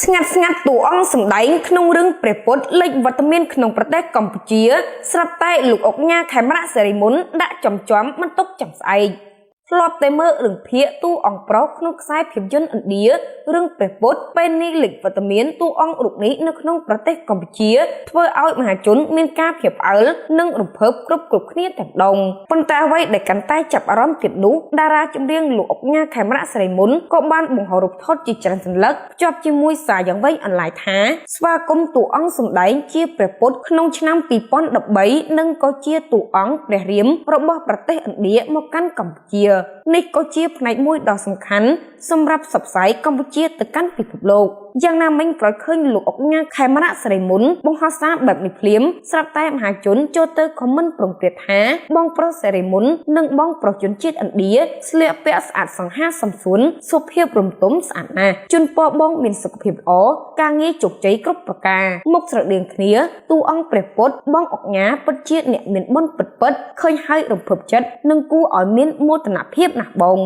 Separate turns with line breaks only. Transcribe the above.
ស្ងាត់តួអង្គសម្ដែងក្នុងរឿងព្រះពុទ្ធលេចវត្តមានក្នុងប្រទេសកម្ពុជាស្រាប់តែលោកអុកញ៉ាខេមរៈសិរីមុនដាក់ចំជាំបន្ទុកចាំស្អែកធ្លាប់តែមើលរឿងភាគតួអង្គប្រុសក្នុងខ្សែភាពយន្តឥណ្ឌារឿងព្រះពុទ្ធពេលនេះលេចវត្តមានតួអង្គរូបនេះនៅក្នុងប្រទេសកម្ពុជាធ្វើឲ្យមហាជនមានការភ្ញាក់ផ្អើលនិងរំភើបគ្រប់គ្នាទាំងដងប៉ុន្តែអ្វីដែលកាន់តែចាប់អារម្មណ៍ទៀតនោះតារាចម្រៀងលោកអុកញ៉ាខេមរៈសិរីមុនក៏បានបង្ហោររូបថតជាច្រើនសន្លឹកភ្ជាប់ជាមួយសារយ៉ាងវែងអន្លាយថាស្វាគមន៍តួអង្គសម្ដែងជាព្រះពុទ្ធក្នុងឆ្នាំ2013និងក៏ជាតួអង្គព្រះរាមរបស់ប្រទេសឥណ្ឌាមកកាន់កម្ពុជានេះក៏ជាផ្នែកមួយដ៏សំខាន់សម្រាប់ផ្សព្វផ្សាយកម្ពុជាទៅកាន់ពិភពលោកយ៉ាងណាមិញក្រោយឃើញលោកអុកញ៉ាខេមរៈសិរីមុនបង្ហោះសារបែបនេះភ្លាមស្រាប់តែមហាជនចូលទៅខមមិនប្រំព្រាតថាបងប្រុសសិរីមុននិងបងប្រុសជនជាតិឥណ្ឌាស្លៀកពាក់ស្អាតសង្ហាសំសួនសុភាពរំទុំស្អាតណាស់ជូនពរបងមានសុខភាពល្អការងារជោគជ័យគ្រប់ប្រការមុខស្រដៀងគ្នាតួអង្គព្រះពុទ្ធបងអុកញ៉ាពិតជាអ្នកមានបុណ្យពិតឃើញហើយរំភើបចិត្តនិងគួរឲ្យមានមោទនភាពណាស់បង